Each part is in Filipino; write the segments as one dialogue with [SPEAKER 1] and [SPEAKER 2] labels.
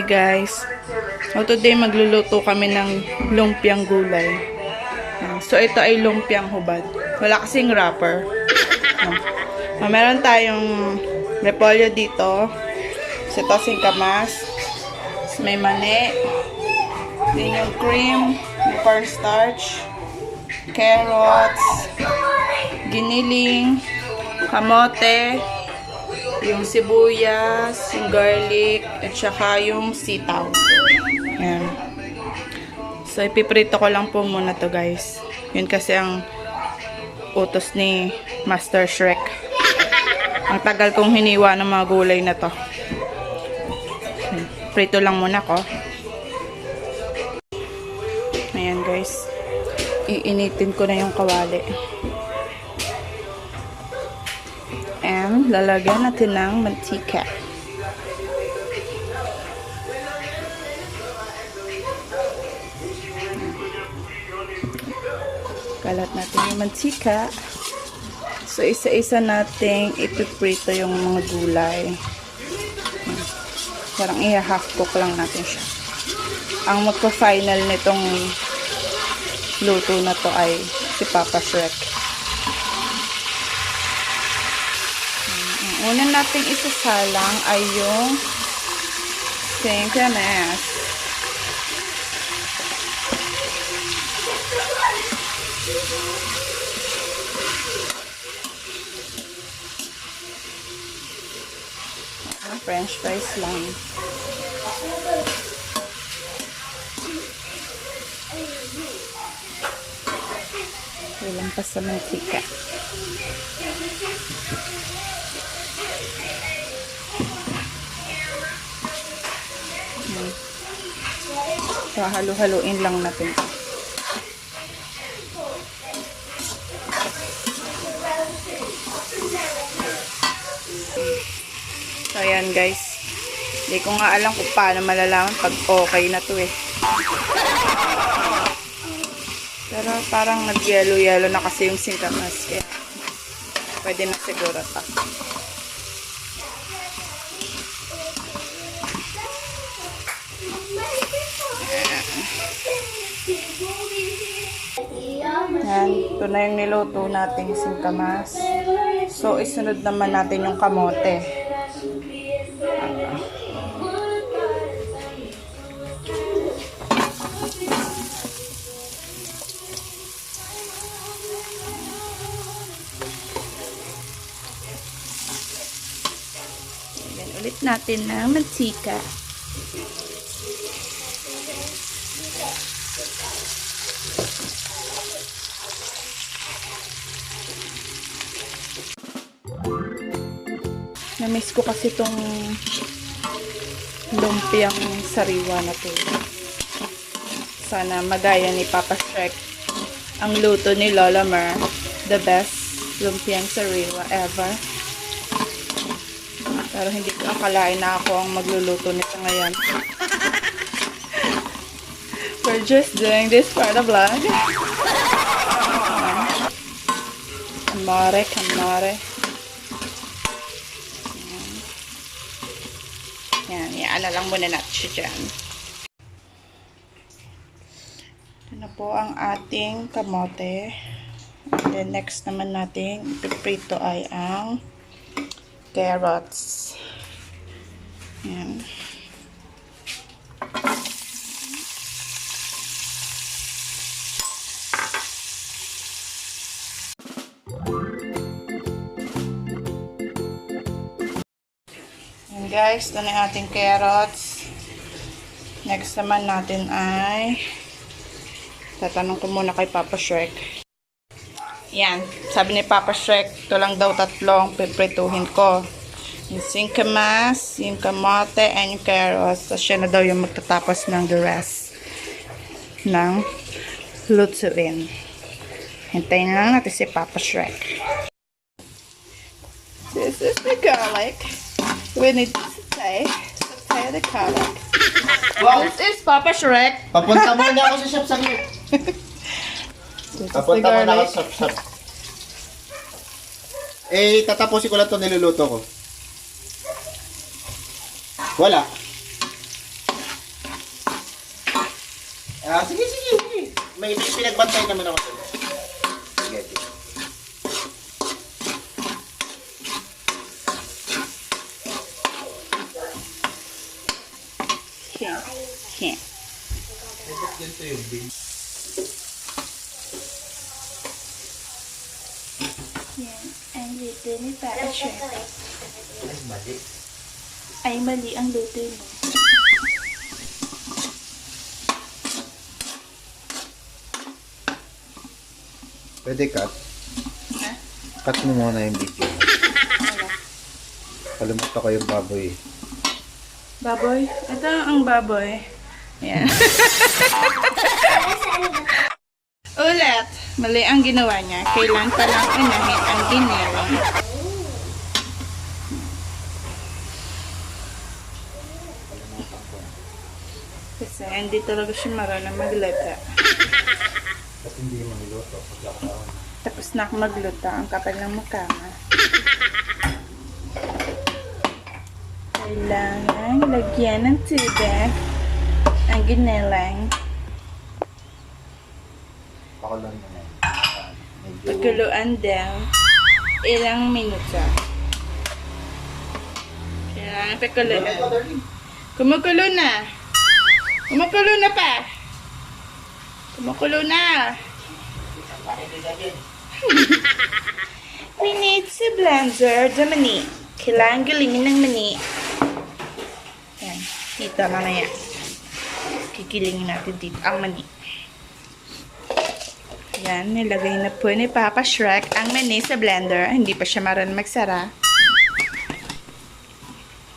[SPEAKER 1] Hi guys. So today magluluto kami ng lumpiang gulay. So ito ay lumpiang hubad. Wala kasing wrapper. Meron tayong repolyo dito. So ito singkamas. May mani. Din yung cream. May cornstarch. Carrots. Giniling. Kamote. Yung sibuyas, yung garlic, at saka yung sitaw. Ayan. So, ipiprito ko lang po muna to guys. Yun kasi ang utos ni Master Shrek. Ang tagal kong hiniwa ng mga gulay na to. Prito lang muna ko. Ayan guys. Iinitin ko na yung kawali. And lalagyan natin ng mantika. Kalat natin yung mantika. So, isa-isa nating ipiprito yung mga gulay. Parang i-half cook lang natin siya. Ang magpa-final nitong luto na to ay si Papa Shrek. Una nating isasalang ay yung singkamas. French fries lang. Ilang pa sa mantika. So, halo-haloin lang natin. So, ayan guys. Hindi ko nga alam kung paano malalaman pag okay na to eh. Pero parang nag-yellow-yellow na kasi yung singkamas. Kaya pwede na siguro ito. Yan, ito na yung niluto nating singkamas. So, isunod naman natin yung kamote. Yan, ulit natin ng mantika. Na-miss ko kasi itong lumpiang sariwa na to. Sana magaya ni Papa Shrek ang luto ni Lola Mer. The best lumpiang sariwa ever. Pero hindi ko akalain na ako ang magluluto nito ngayon. We're just doing this for the vlog. Kamare, kamare. Yan, yan lang muna natin siya dyan. Ito na po ang ating kamote. And then next naman natin ipiprito ay ang carrots. Yan. Guys, ito na yung ating carrots. Next naman natin ay tatanong ko muna kay Papa Shrek. Yan, sabi ni Papa Shrek, ito lang daw tatlong piprituhin ko. Yung singkamas, yung kamote, and yung carrots. So, siya na daw yung magtatapos ng the rest ng lutuin. Hintayin lang natin si Papa Shrek. This is the garlic. We need to saute the garlic. Wow. This is Papa Shrek.
[SPEAKER 2] Papunta muna ako sa shop sa iyo. Papunta muna ako sa shop. Eh, tatapusin ko lang ito niluluto ko. Wala. Sige, sige. May pinagbantay naman ako sa'yo. Sige, sige.
[SPEAKER 1] Yeah. Yan. Ang luto ni Papa Shrek. Ay, mali ang luto mo.
[SPEAKER 2] Pwede cut.
[SPEAKER 1] Ha?
[SPEAKER 2] Cut mo muna yung video. Kalimutan ko yung baboy.
[SPEAKER 1] Baboy? Ito ang baboy. Yan. Ulit. Mali ang ginawa niya. Kailan pa lang unahin ang ginero. Kasi hindi talaga siya marunong magluto.
[SPEAKER 2] Kasi hindi mo niluto.
[SPEAKER 1] Tapos na ako magluto. Ang kapal ng mukha mo. Kailangan lagyan ng tubig ang giniling.
[SPEAKER 2] Pakulan mo na.
[SPEAKER 1] Pagkuluan din ilang minuto. Kailangan pagkuluan. Kumukulo na. Kumukulo na pa. Kumukulo na. We need to blender the mani. Kailangan galingin ng mani. Yan. Dito na yan. Kikilingin natin dito ang mani. Yan. Nilagay na po ni Papa Shrek ang mani sa blender. Hindi pa siya marunong magsara.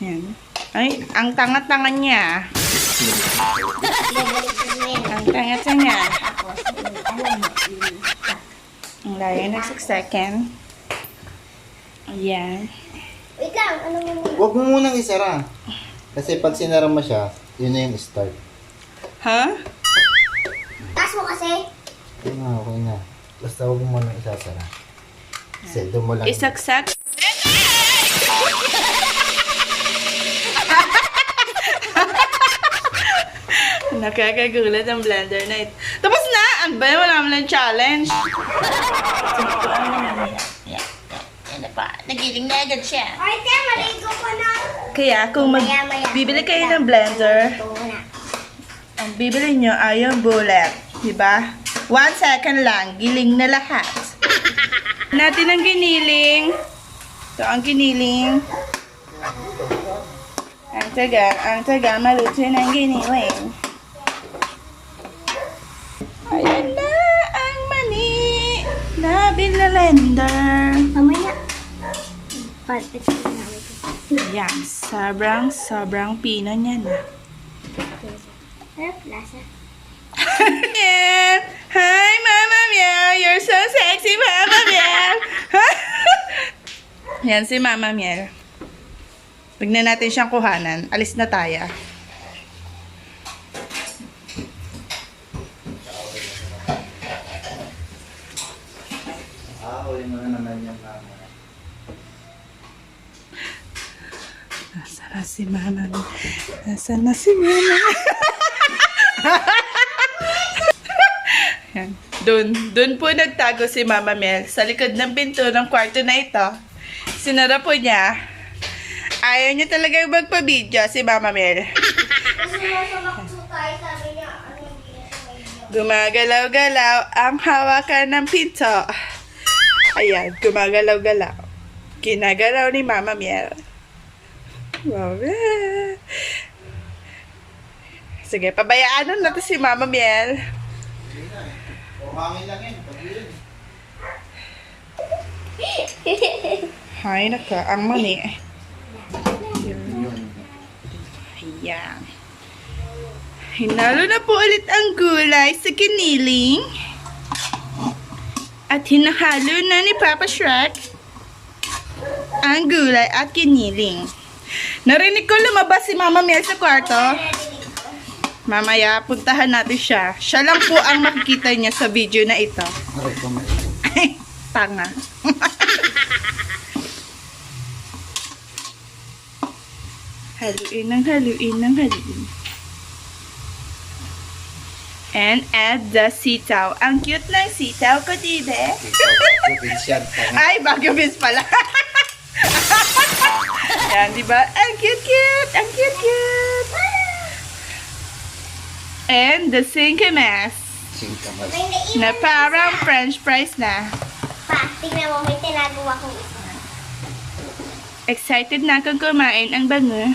[SPEAKER 1] Yan. Ay, ang tanga-tanga niya. Ang tanga-tanga. Ang layo na 6 seconds. Ayan.
[SPEAKER 3] Wait lang, ano mo muna?
[SPEAKER 2] Huwag mo munang isara. Kasi pag sinara mo siya, yun na yung start.
[SPEAKER 1] Ha?
[SPEAKER 3] Taas mo kasi.
[SPEAKER 2] Okay na. Basta huwag mo munang isasara. Kasi doon mo lang.
[SPEAKER 1] Isaksak. Nakakagulat ang blender na ito. Tapos na! Ang ba? Wala mo lang challenge. Ano pa? Nagiling na agad siya.
[SPEAKER 3] Ay, te, maligo ko na.
[SPEAKER 1] Kaya kung bibili kayo ng blender,
[SPEAKER 3] Ito muna.
[SPEAKER 1] ang bibili nyo ay yung bullet. Diba? 1 second lang. Giling na lahat. Natin ang giniling. Ito ang giniling. Ang taga maluto ng giniling. Ayan na ang mani na binalender.
[SPEAKER 3] Mamaya. Ito na.
[SPEAKER 1] Yan. Sobrang pino niya na.
[SPEAKER 3] Ano plasa?
[SPEAKER 1] Hi, Mama Miel! You're so sexy, Mama Miel! Yan si Mama Miel. Huwag na natin siyang kuhanan. Alis na tayo.
[SPEAKER 2] Huli mo na naman yung mama.
[SPEAKER 1] Nasaan na si Mama Miel? Nasaan na si Mama? Yan. Doon po nagtago si Mama Miel sa likod ng pinto ng kwarto na ito. Sinara po niya. Ayaw niya talaga magpa-video si Mama Miel.
[SPEAKER 3] Kasi nasa maksutay, sabi niya, ano hindi na siya may video.
[SPEAKER 1] Gumagalaw-galaw ang hawakan ng pinto. Ayan, gumagalaw-galaw. Ginagalaw ni Mama Miel. Wow. Sige, pabayaan na natin si Mama Miel.
[SPEAKER 2] Umangin lang yun. Pag-irin.
[SPEAKER 1] Hay, naka, ang mani.
[SPEAKER 2] Yun.
[SPEAKER 1] Ayan. Hinalo na po ulit ang gulay sa giniling. At hinahalo na ni Papa Shrek ang gulay at giniling. Narinig ko lumabas si Mama Miel sa kwarto. Mamaya, puntahan natin siya. Siya lang po ang makikita niya sa video na ito.
[SPEAKER 2] Aray ko, may-
[SPEAKER 1] Ay, tanga. Haluin ng haluin ng haluin. And add the sitaw. Ang cute ng sitaw ko, diba? Ay, Baguio beans pala. Yan, diba? Ang cute-cute! Ang cute-cute! And the singkamas.
[SPEAKER 3] May naiwan.
[SPEAKER 1] Na parang french fries na.
[SPEAKER 3] Pa, tingnan mo, may tinagawa kong isa.
[SPEAKER 1] Excited na akong kumain ang bango.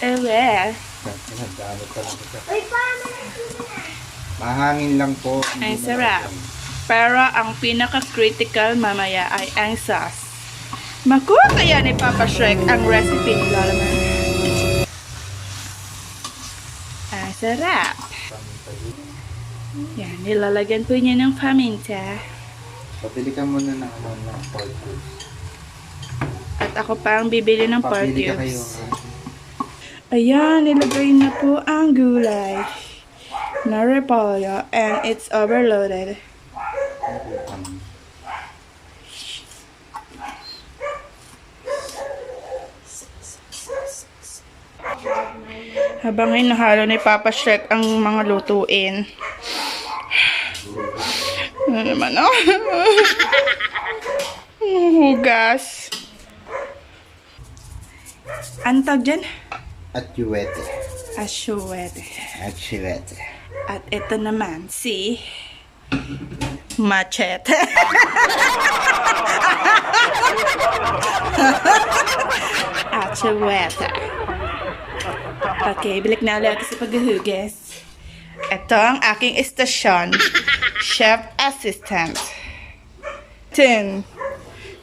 [SPEAKER 1] Ewe.
[SPEAKER 3] Uy, paano na ito?
[SPEAKER 2] Mahangin lang po.
[SPEAKER 1] Ang sarap. Pero ang pinaka-critical mamaya ay ang sauce. Makuha kaya ni Papa Shrek ang recipe ni Lalaman. Ang sarap. Yan, nilalagyan po niya ng paminta.
[SPEAKER 2] Pabili ka muna ng pork cubes.
[SPEAKER 1] At ako pa ang bibili ng pork
[SPEAKER 2] Pabili ka kayo.
[SPEAKER 1] cubes. Ayan, nilagay na po ang gulay na repolyo and it's overloaded. Habang hinahalo ni Papa Shrek ang mga lutuin. Ano naman, oh? Hugas. Antag dyan?
[SPEAKER 2] At yuwete.
[SPEAKER 1] Asyuwede.
[SPEAKER 2] At yuwete.
[SPEAKER 1] At ito naman, si Machete. Asyuwede. Okay, balik na ulit sa paghuhugas. Ito ang aking istasyon. Chef Assistant.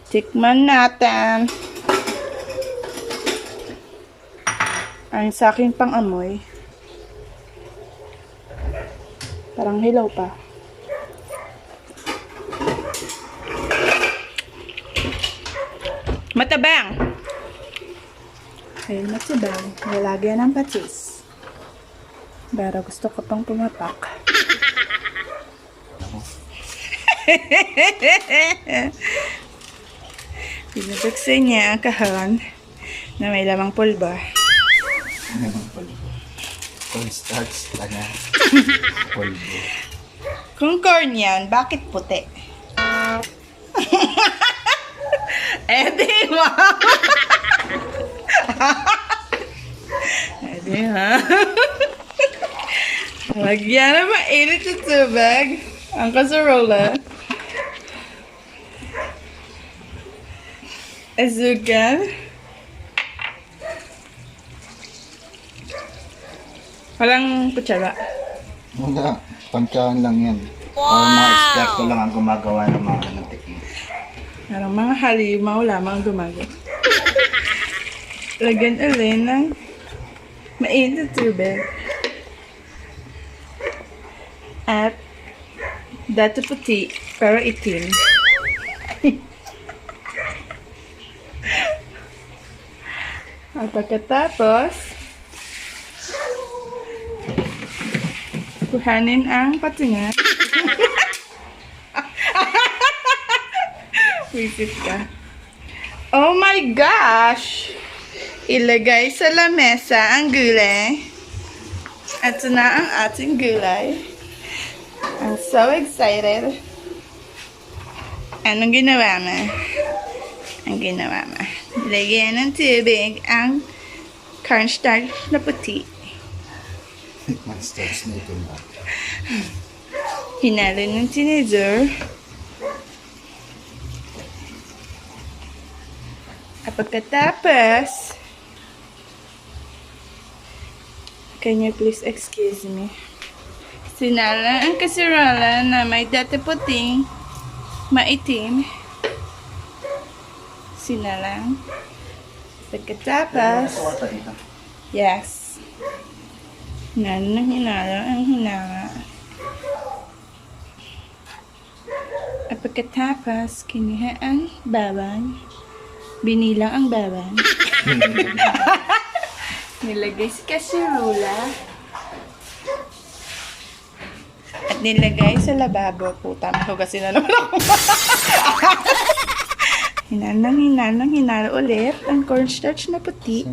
[SPEAKER 1] Tikman natin. Ang sa aking pang-amoy. Parang hilaw pa. Matabang! Ayun, matabang. Nilagyan ng patis. Pero gusto ko pang pumapak. Pinabuksan niya ang kahon na may lamang pulbo.
[SPEAKER 2] Cornstarch lang yan. Polvo.
[SPEAKER 1] Kung corn yan, bakit puti? Eh di mo. Eh di ha. Lagyan na mainit sa tubig ang kasarola. Asukal. Walang kutsara.
[SPEAKER 2] Wala. Pansyahan lang yan. Wow! Mga eksperto lang ang gumagawa ng mga technique.
[SPEAKER 1] Parang mga halimaw lamang gumagawa. Lagyan ulit ng mainit na tubig. At dati puti, pero itim. At pagkatapos, kuhanin ang patinga. Wisit ka. Oh my gosh! Ilagay sa lamesa ang gulay. Ito na ang ating gulay. I'm so excited. Anong ginawa mo? Ang ginawa mo. Lagyan ng tubig ang cornstarch na puti.
[SPEAKER 2] Cornstarch na ito ba?
[SPEAKER 1] Hinalo ng tinidor. At pagkatapos, can you please excuse me? Sinala ang kaserola na may dati puting maitim. Sinalang. Pagkatapos, yes. Hinalo ng hinalo ang hinala. At pagkatapos, kinuha ang bawang. Binilang ang bawang. Nilagay sa kaserola. At nilagay sa lababo. Puta, mahugasin na naman ako. hinalo ulit ang cornstarch na puti.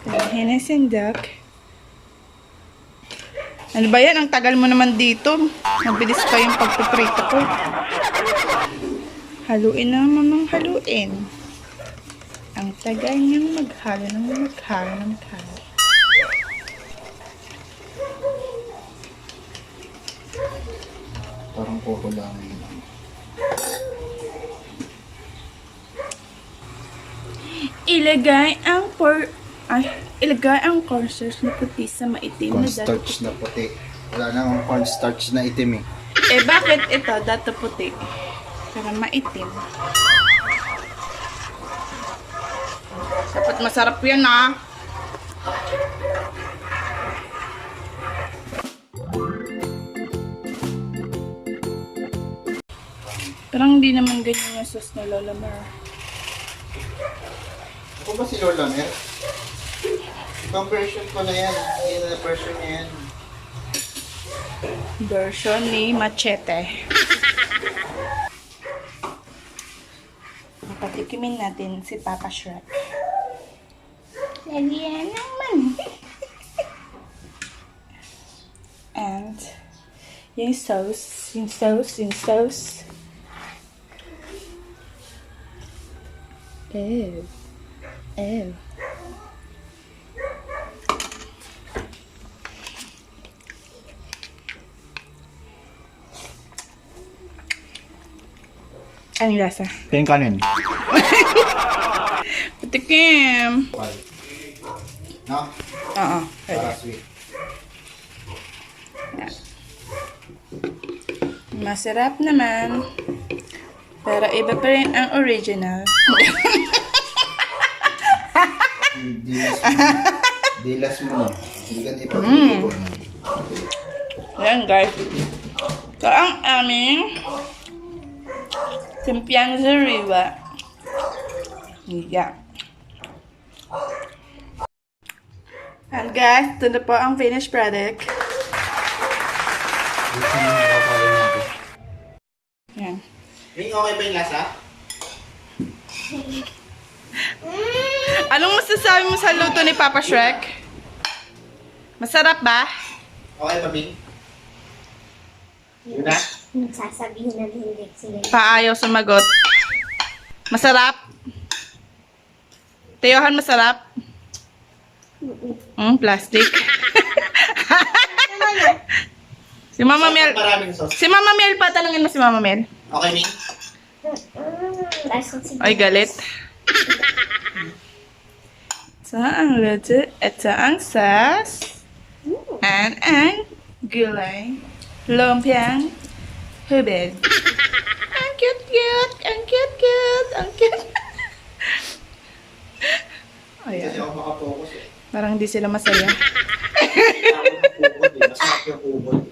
[SPEAKER 1] Hinasindak. Ano ba yan? Ang tagal mo naman dito. Mabilis pa yung pagpiprito ko. Haluin na mamang haluin. Ang tagal niyang maghalo ng maghalo.
[SPEAKER 2] Parang kukulangin lang.
[SPEAKER 1] Ilagay ang cornstarch na puti sa maitim na
[SPEAKER 2] Cornstarch na puti. Wala namang cornstarch na itim eh.
[SPEAKER 1] Eh, bakit ito dato puti? Para maitim. Dapat masarap yan, ah. Parang hindi naman ganyan yung sauce na Lola Mar.
[SPEAKER 2] Ako ba si Lola Mer? Ibang version ko na yan. Hindi na version niya yan.
[SPEAKER 1] Version ni Machete. Patikimin natin si Papa Shrek. Lagyan naman. And yung sauce. Ew. Anong lasa?
[SPEAKER 2] Tingin kanin.
[SPEAKER 1] Patikim.
[SPEAKER 2] No?
[SPEAKER 1] Oo.
[SPEAKER 2] Para sweet.
[SPEAKER 1] Masarap naman. Pero iba pa rin ang original.
[SPEAKER 2] Dilas mo na. Hindi ka ipag-ipo.
[SPEAKER 1] Ayan guys. Ito ang aming Lumpiang Zariwa. Yeah. And guys, ito na po ang finished product. Yan.
[SPEAKER 2] Ming, okay ba yung lasa?
[SPEAKER 1] Anong masasabi mo sa luto ni Papa Shrek? Masarap ba?
[SPEAKER 2] Okay ba, Ming? Yun na?
[SPEAKER 3] Nagsasabihin na hindi sila.
[SPEAKER 1] Paayaw sumagot. Masarap? Teyohan, masarap? Plastic. Si Mama Mel.
[SPEAKER 2] Maraming sauce.
[SPEAKER 1] Si Mama Mel pa. Tanungin mo si Mama Mel.
[SPEAKER 2] Okay, Ming?
[SPEAKER 1] Ay, galit. Ito ang luto. Ito ang sauce. And ang gulay. Lumpiang. Hubad. Ang cute. Ang cute. Ayan.
[SPEAKER 2] Kasi ako makapokus eh.
[SPEAKER 1] Parang hindi sila masaya.
[SPEAKER 2] Ako makapokus eh. Masarap yung ubod.